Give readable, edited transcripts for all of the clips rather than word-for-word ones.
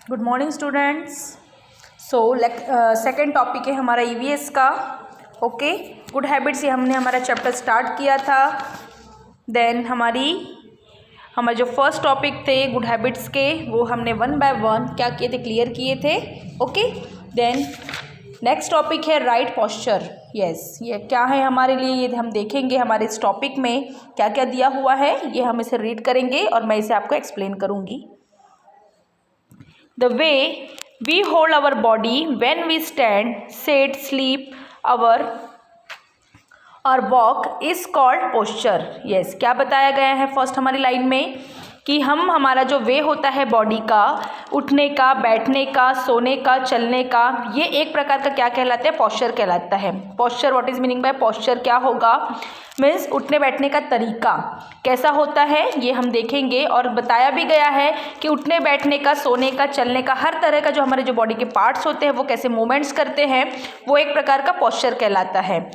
Good morning students. So second topic है हमारा EVS का। ओके, गुड हैबिट्स ये हमने हमारा चैप्टर स्टार्ट किया था। देन हमारे जो फर्स्ट टॉपिक थे गुड हैबिट्स के, वो हमने वन बाय वन क्या किए थे, क्लियर किए थे। ओके, देन नेक्स्ट टॉपिक है राइट पोस्चर। यस, ये क्या है हमारे लिए, ये हम देखेंगे हमारे इस टॉपिक में क्या क्या दिया हुआ है। ये हम इसे रीड करेंगे और मैं इसे आपको एक्सप्लेन करूँगी। The way we hold our body when we stand, sit, sleep, or walk is called posture. Yes, क्या बताया गया है फर्स्ट हमारी लाइन में कि हमारा जो वे होता है बॉडी का, उठने का, बैठने का, सोने का, चलने का, ये एक प्रकार का क्या कहलाता है, पोस्चर कहलाता है। Posture, what is meaning bye posture, क्या होगा, मीन्स उठने बैठने का तरीका कैसा होता है, ये हम देखेंगे। और बताया भी गया है कि उठने बैठने का, सोने का, चलने का, हर तरह का जो हमारे जो बॉडी के पार्ट्स होते हैं वो कैसे मूवमेंट्स करते हैं, वो एक प्रकार का पोस्चर कहलाता है।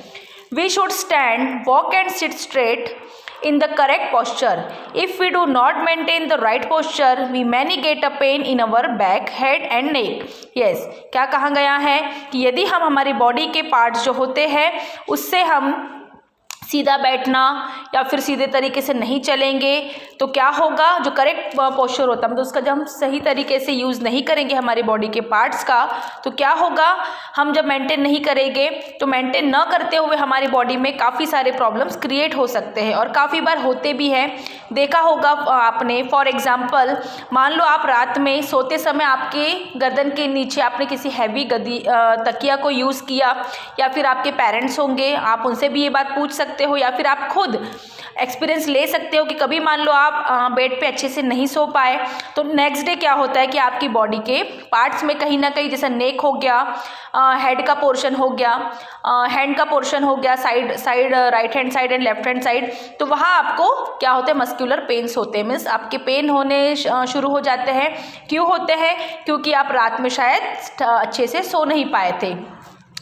We should stand, walk and sit straight in the correct posture. If we do not maintain the right posture, we may get a pain in our back, head and neck. Yes, क्या कहा गया है कि यदि हम हमारी body के parts जो होते हैं उससे हम सीधा बैठना या फिर सीधे तरीके से नहीं चलेंगे तो क्या होगा, जो करेक्ट पोस्चर होता है मतलब उसका जब हम सही तरीके से यूज़ नहीं करेंगे हमारी बॉडी के पार्ट्स का, तो क्या होगा, हम जब मेंटेन नहीं करेंगे तो मेंटेन न करते हुए हमारी बॉडी में काफ़ी सारे प्रॉब्लम्स क्रिएट हो सकते हैं और काफ़ी बार होते भी हैं। देखा होगा आपने, फॉर एग्जाम्पल मान लो आप रात में सोते समय आपके गर्दन के नीचे आपने किसी हैवी तकिया को यूज़ किया, या फिर आपके पेरेंट्स होंगे, आप उनसे भी ये बात पूछ सकते हो, या फिर आप खुद एक्सपीरियंस ले सकते हो कि कभी मान लो आप बेड पे अच्छे से नहीं सो पाए तो नेक्स्ट डे क्या होता है कि आपकी बॉडी के पार्ट्स में कहीं ना कहीं, जैसे नेक हो गया, हेड का पोर्शन हो गया, हैंड का पोर्शन हो गया, side right hand side and left hand side, तो वहाँ आपको क्या होते हैं, मस्क्यूलर पेन्स होते हैं, मीन्स आपके पेन होने शुरू हो जाते हैं। क्यों होते हैं, क्योंकि आप रात में शायद अच्छे से सो नहीं पाए थे,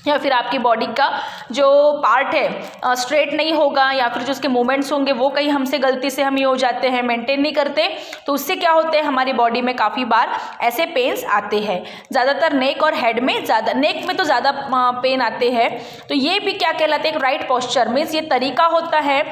या फिर आपकी बॉडी का जो पार्ट है स्ट्रेट नहीं होगा, या फिर जो उसके मूवमेंट्स होंगे वो कहीं हमसे गलती से हम ये हो जाते हैं, मेंटेन नहीं करते, तो उससे क्या होते हैं हमारी बॉडी में काफ़ी बार ऐसे पेन्स आते हैं। ज़्यादातर नेक और हेड में, ज़्यादा नेक में तो ज़्यादा पेन आते हैं। तो ये भी क्या कहलाता है, एक राइट पोस्चर, मीन्स ये तरीका होता है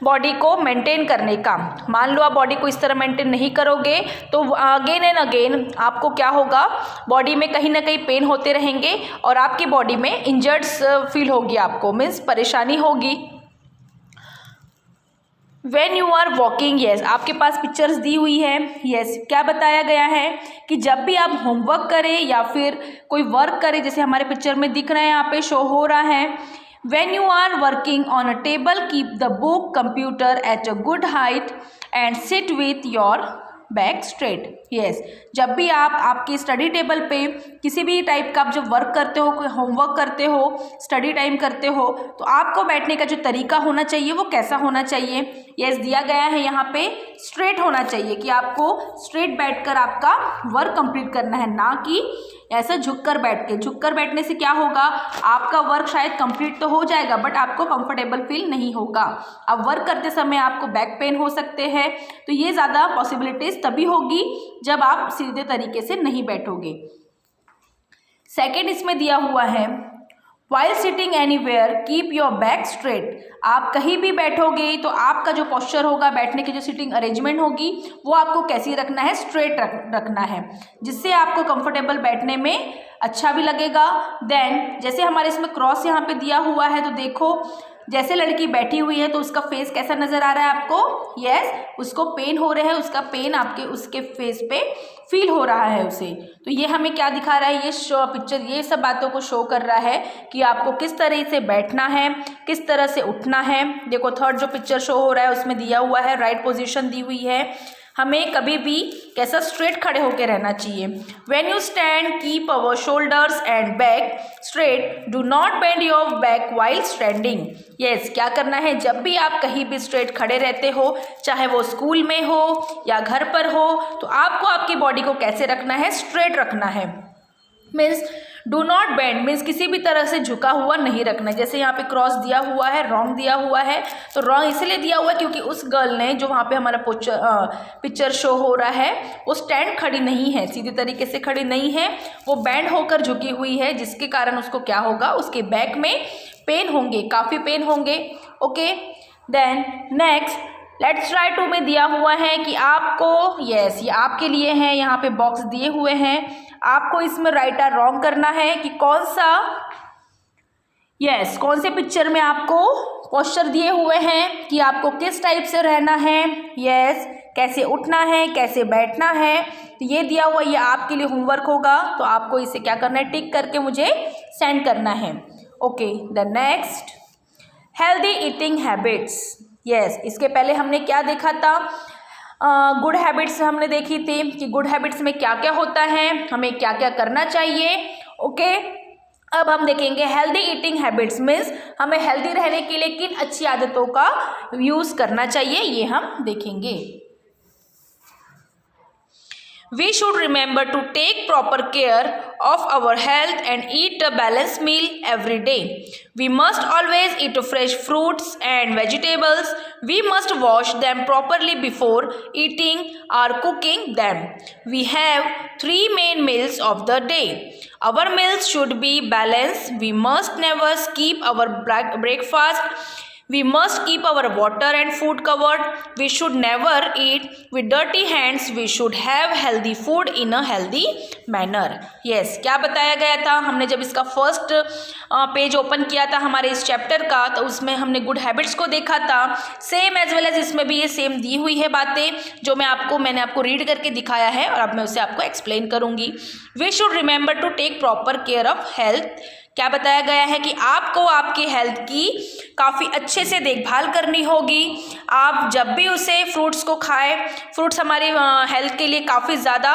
बॉडी को मेंटेन करने का। मान लो आप बॉडी को इस तरह मेंटेन नहीं करोगे तो अगेन एंड अगेन आपको क्या होगा, बॉडी में कहीं ना कहीं पेन होते रहेंगे और आपकी बॉडी में इंजर्ड्स फील होगी, आपको मीन्स परेशानी होगी। When you are walking, yes, आपके पास पिक्चर्स दी हुई है। yes, क्या बताया गया है कि जब भी आप होमवर्क करें या फिर कोई वर्क करें, जैसे हमारे पिक्चर में दिख रहा है, यहाँ पे शो हो रहा है, when you are working on a table, keep the book, computer at a good height and sit with your back straight. yes, जब भी आप आपकी स्टडी टेबल पे किसी भी टाइप का आप जब वर्क करते हो, कोई होमवर्क करते हो, स्टडी टाइम करते हो, तो आपको बैठने का जो तरीका होना चाहिए वो कैसा होना चाहिए। यस, दिया गया है यहाँ पे स्ट्रेट होना चाहिए कि आपको स्ट्रेट बैठकर आपका वर्क कंप्लीट करना है, ना कि ऐसा झुककर बैठ के। झुककर बैठने से क्या होगा, आपका वर्क शायद कंप्लीट तो हो जाएगा बट आपको कंफर्टेबल फील नहीं होगा। अब वर्क करते समय आपको बैक पेन हो सकते हैं, तो ये ज़्यादा पॉसिबिलिटीज तभी होगी जब आप सीधे तरीके से नहीं बैठोगे। सेकेंड इसमें दिया हुआ है, While sitting anywhere, keep your back straight. आप कहीं भी बैठोगे तो आपका जो पोस्चर होगा, बैठने की जो सिटिंग अरेंजमेंट होगी, वो आपको कैसी रखना है, स्ट्रेट रखना है, जिससे आपको कंफर्टेबल बैठने में अच्छा भी लगेगा। देन जैसे हमारे इसमें क्रॉस यहाँ पे दिया हुआ है, तो देखो जैसे लड़की बैठी हुई है तो उसका फेस कैसा नज़र आ रहा है आपको, यस, उसको पेन हो रहा है, उसका पेन आपके उसके फेस पे फील हो रहा है उसे। तो ये हमें क्या दिखा रहा है, ये शो पिक्चर ये सब बातों को शो कर रहा है कि आपको किस तरह से बैठना है, किस तरह से उठना है। देखो थर्ड जो पिक्चर शो हो रहा है उसमें दिया हुआ है, राइट पोजीशन दी हुई है, हमें कभी भी कैसा स्ट्रेट खड़े होकर रहना चाहिए। When you stand, keep our shoulders and back straight. Do not bend your back while standing. Yes, क्या करना है, जब भी आप कहीं भी स्ट्रेट खड़े रहते हो, चाहे वो स्कूल में हो या घर पर हो, तो आपको आपकी बॉडी को कैसे रखना है, स्ट्रेट रखना है। Means do not bend, means किसी भी तरह से झुका हुआ नहीं रखना। जैसे यहाँ पे क्रॉस दिया हुआ है, रॉन्ग दिया हुआ है, तो रॉन्ग इसलिए दिया हुआ है क्योंकि उस गर्ल ने जो वहाँ पे हमारा पिक्चर शो हो रहा है वो स्टैंड खड़ी नहीं है, सीधी तरीके से खड़ी नहीं है, वो बैंड होकर झुकी हुई है, जिसके कारण उसको क्या होगा, उसके बैक में पेन होंगे, काफ़ी पेन होंगे। Okay, then next let's try to में दिया हुआ है कि आपको, यस ये आपके लिए है, यहाँ पे बॉक्स दिए हुए हैं, आपको इसमें राइट और रॉन्ग करना है कि कौन सा, यस कौन से पिक्चर में आपको पोस्चर दिए हुए हैं कि आपको किस टाइप से रहना है, यस कैसे उठना है, कैसे बैठना है। तो ये दिया हुआ, ये आपके लिए होमवर्क होगा, तो आपको इसे क्या करना है, टिक करके मुझे सेंड करना है। Okay, the next healthy eating habits. Yes इसके पहले हमने क्या देखा था, गुड हैबिट्स हमने देखी थी कि गुड हैबिट्स में क्या क्या होता है, हमें क्या क्या करना चाहिए। ओके, अब हम देखेंगे हेल्दी ईटिंग हैबिट्स मीन्स हमें हेल्दी रहने के लिए किन अच्छी आदतों का यूज़ करना चाहिए, ये हम देखेंगे। We should remember to take proper care of our health and eat a balanced meal every day. We must always eat fresh fruits and vegetables. We must wash them properly before eating or cooking them. We have 3 main meals of the day. Our meals should be balanced. We must never skip our breakfast. We must keep our water and food covered. We should never eat with dirty hands. We should have healthy food in a healthy manner. Yes, क्या बताया गया था, हमने जब इसका first page open किया था हमारे इस चैप्टर का, तो उसमें हमने गुड हैबिट्स को देखा था। सेम एज वेल एज इसमें भी ये सेम दी हुई है बातें जो मैंने आपको रीड करके दिखाया है और अब मैं उसे आपको एक्सप्लेन करूँगी। We should remember to take proper care of health. क्या बताया गया है कि आपको आपकी हेल्थ की काफ़ी अच्छे से देखभाल करनी होगी। आप जब भी उसे फ्रूट्स को खाएं, फ्रूट्स हमारी हेल्थ के लिए काफ़ी ज़्यादा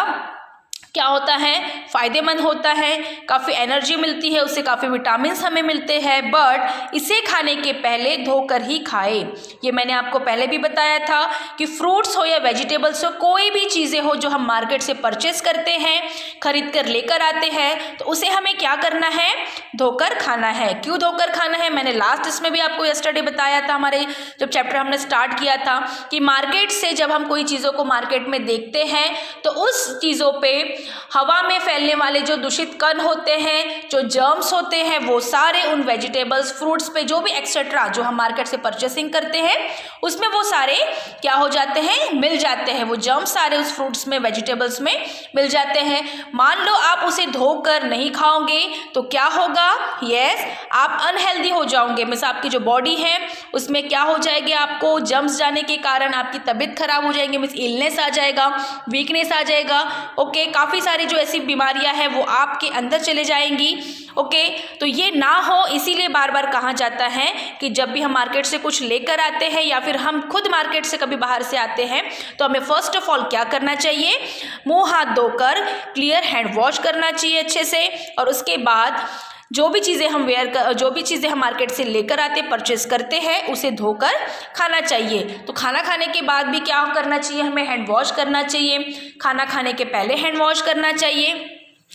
क्या होता है, फ़ायदेमंद होता है, काफ़ी एनर्जी मिलती है, उससे काफ़ी विटामिन्स हमें मिलते हैं, बट इसे खाने के पहले धोकर ही खाएं। ये मैंने आपको पहले भी बताया था कि फ्रूट्स हो या वेजिटेबल्स हो, कोई भी चीज़ें हो जो हम मार्केट से परचेस करते हैं, खरीद कर लेकर आते हैं, तो उसे हमें क्या करना है, धोकर खाना है। क्यों धोकर खाना है, मैंने लास्ट इसमें भी आपको यस्टरडे बताया था, हमारे जब चैप्टर हमने स्टार्ट किया था कि मार्केट से जब हम कोई चीज़ों को मार्केट में देखते हैं तो उस चीज़ों पर हवा में फैलने वाले जो दूषित कण होते हैं, जो जर्म्स होते हैं, वो सारे उन वेजिटेबल्स, फ्रूट्स पे जो भी एक्सेट्रा जो हम मार्केट से परचेसिंग करते हैं उसमें वो सारे क्या हो जाते हैं, मिल जाते हैं। वो जर्म्स सारे उस फ्रूट्स में, वेजिटेबल्स में मिल जाते हैं। मान लो आप उसे धोकर नहीं खाओगे तो क्या होगा, यस आप अनहेल्दी हो जाओगे। मीन्स आपकी जो बॉडी है उसमें क्या हो जाएगी, आपको जर्म्स जाने के कारण आपकी तबीयत खराब हो जाएगी, मीन्स इलनेस आ जाएगा, वीकनेस आ जाएगा। ओके, काफ़ी सारी जो ऐसी बीमारियां हैं वो आपके अंदर चले जाएंगी। ओके, तो ये ना हो इसीलिए बार बार कहा जाता है कि जब भी हम मार्केट से कुछ लेकर आते हैं या फिर हम खुद मार्केट से कभी बाहर से आते हैं तो हमें फर्स्ट ऑफ ऑल क्या करना चाहिए, मुंह हाथ धोकर क्लियर हैंड वॉश करना चाहिए अच्छे से, और उसके बाद जो भी चीज़ें हम मार्केट से लेकर आते, परचेस करते हैं, उसे धोकर खाना चाहिए। तो खाना खाने के बाद भी क्या करना चाहिए, हमें हैंड वॉश करना चाहिए, खाना खाने के पहले हैंड वॉश करना चाहिए।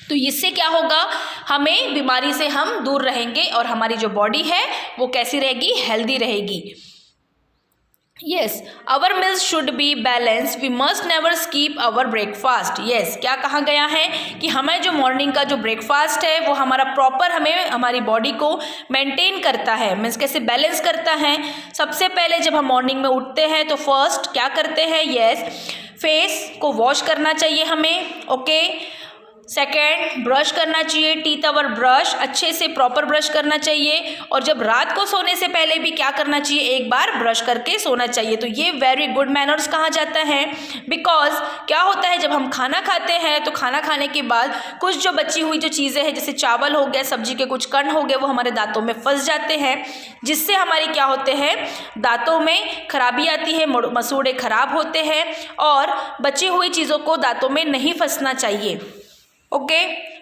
तो इससे क्या होगा, हमें बीमारी से हम दूर रहेंगे और हमारी जो बॉडी है वो कैसी रहेगी, हेल्दी रहेगी। Yes, our meals should be balanced. We must never skip our breakfast. Yes, क्या कहा गया है कि हमें जो मॉर्निंग का जो ब्रेकफास्ट है वो हमारा प्रॉपर हमें हमारी बॉडी को मेंटेन करता है। मीन्स कैसे बैलेंस करता है, सबसे पहले जब हम मॉर्निंग में उठते हैं तो फर्स्ट क्या करते हैं, यस फेस को वॉश करना चाहिए हमें। ओके, सेकेंड ब्रश करना चाहिए, टीथ अवर ब्रश अच्छे से प्रॉपर ब्रश करना चाहिए, और जब रात को सोने से पहले भी क्या करना चाहिए, एक बार ब्रश करके सोना चाहिए। तो ये वेरी गुड मैनर्स कहा जाता है। बिकॉज क्या होता है, जब हम खाना खाते हैं तो खाना खाने के बाद कुछ जो बची हुई जो चीज़ें हैं, जैसे चावल हो गया, सब्जी के कुछ कण हो गए, वो हमारे दांतों में फंस जाते हैं, जिससे हमारी क्या होते हैं, दांतों में खराबी आती है, मसूड़े खराब होते हैं, और बची हुई चीज़ों को दांतों में नहीं फंसना चाहिए। ओके,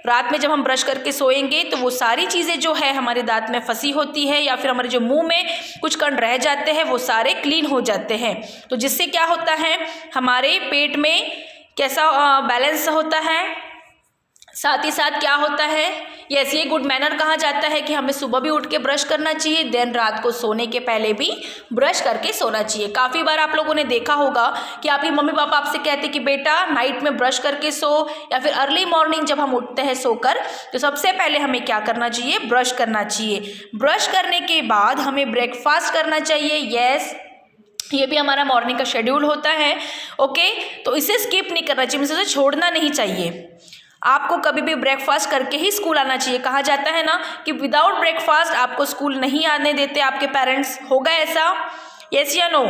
रात में जब हम ब्रश करके सोएंगे तो वो सारी चीज़ें जो है हमारे दांत में फंसी होती है या फिर हमारे जो मुंह में कुछ कण रह जाते हैं वो सारे क्लीन हो जाते हैं। तो जिससे क्या होता है, हमारे पेट में कैसा बैलेंस होता है, साथ ही साथ क्या होता है, यस, ये गुड मैनर कहा जाता है कि हमें सुबह भी उठ के ब्रश करना चाहिए, देन रात को सोने के पहले भी ब्रश करके सोना चाहिए। काफ़ी बार आप लोगों ने देखा होगा कि आपकी मम्मी पापा आपसे कहते कि बेटा नाइट में ब्रश करके सो, या फिर अर्ली मॉर्निंग जब हम उठते हैं सोकर तो सबसे पहले हमें क्या करना चाहिए, ब्रश करना चाहिए। ब्रश करने के बाद हमें ब्रेकफास्ट करना चाहिए। यस, ये भी हमारा मॉर्निंग का शेड्यूल होता है। ओके, तो इसे स्किप नहीं करना चाहिए, इसे छोड़ना नहीं चाहिए। आपको कभी भी ब्रेकफास्ट करके ही स्कूल आना चाहिए। कहा जाता है ना कि विदाउट ब्रेकफास्ट आपको स्कूल नहीं आने देते आपके पेरेंट्स। होगा ऐसा? यस या नो?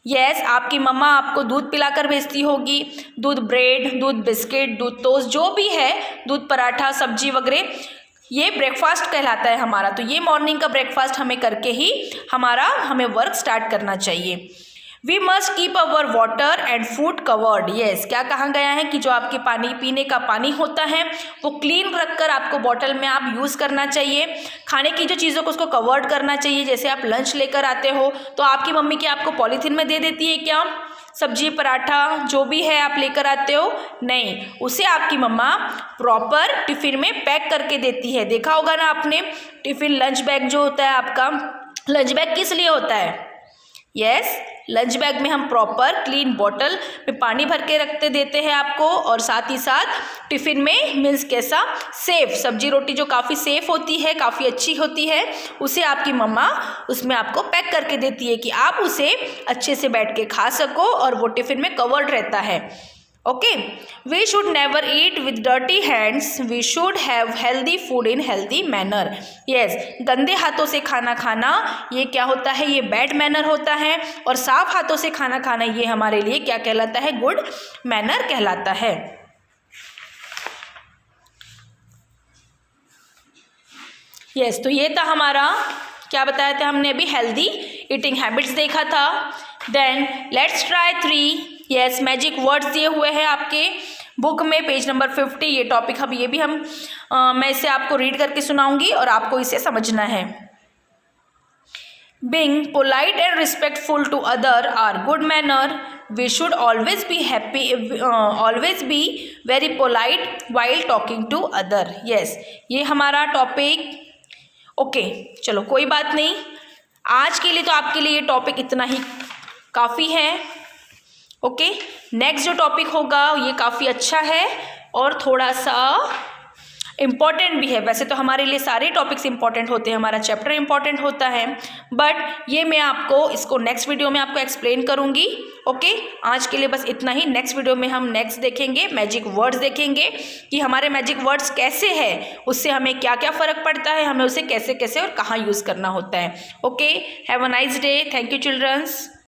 यस, आपकी मम्मा आपको दूध पिलाकर भेजती होगी, दूध ब्रेड, दूध बिस्किट, दूध टोस्ट, जो भी है, दूध पराठा, सब्जी वगैरह, ये ब्रेकफास्ट कहलाता है हमारा। तो ये मॉर्निंग का ब्रेकफास्ट हमें करके ही हमें वर्क स्टार्ट करना चाहिए। We must keep our water and food covered. Yes, क्या कहा गया है कि जो आपके पानी पीने का पानी होता है वो क्लीन रखकर आपको बॉटल में आप यूज़ करना चाहिए। खाने की जो चीज़ों को उसको कवर्ड करना चाहिए। जैसे आप लंच लेकर आते हो तो आपकी मम्मी क्या आपको पॉलीथीन में दे देती है क्या? सब्जी पराठा जो भी है आप लेकर आते हो, नहीं, उसे आपकी मम्मा प्रॉपर टिफ़िन में पैक करके देती है। देखा होगा ना आपने, टिफ़िन लंच बैग जो होता है आपका, लंच बैग किस लिए होता है? यस, लंच बैग में हम प्रॉपर क्लीन बॉटल में पानी भर के रखते देते हैं आपको, और साथ ही साथ टिफ़िन में मीन्स कैसा, सेफ सब्जी रोटी जो काफ़ी सेफ़ होती है, काफ़ी अच्छी होती है, उसे आपकी मम्मा उसमें आपको पैक करके देती है कि आप उसे अच्छे से बैठ के खा सको और वो टिफ़िन में कवर्ड रहता है। Okay, we should never eat with dirty hands, we should have healthy food in healthy manner. Yes, गंदे हाथों से खाना खाना ये क्या होता है, ये बैड मैनर होता है, और साफ हाथों से खाना खाना ये हमारे लिए क्या कहलाता है, गुड मैनर कहलाता है। यस, तो ये था हमारा, क्या बताया था हमने अभी, हेल्दी ईटिंग हैबिट्स देखा था। Then let's try 3। Yes, magic words दिए हुए हैं आपके बुक में, पेज नंबर 50। ये टॉपिक मैं इसे आपको रीड करके सुनाऊंगी और आपको इसे समझना है। Being polite and respectful to other are good manner. We should always be very polite while talking to other. Yes, ये हमारा टॉपिक। ओके, चलो कोई बात नहीं, आज के लिए तो आपके लिए ये टॉपिक इतना ही काफ़ी है। ओके, नेक्स्ट जो टॉपिक होगा ये काफ़ी अच्छा है और थोड़ा सा इम्पॉर्टेंट भी है। वैसे तो हमारे लिए सारे टॉपिक्स इम्पॉर्टेंट होते हैं, हमारा चैप्टर इम्पॉर्टेंट होता है, बट ये मैं आपको इसको नेक्स्ट वीडियो में आपको एक्सप्लेन करूँगी। ओके, आज के लिए बस इतना ही। नेक्स्ट वीडियो में हम नेक्स्ट देखेंगे, मैजिक वर्ड्स देखेंगे कि हमारे मैजिक वर्ड्स कैसे हैं, उससे हमें क्या क्या फ़र्क पड़ता है, हमें उसे कैसे कैसे और कहाँ यूज़ करना होता है। Okay, have a nice day. Thank you children's.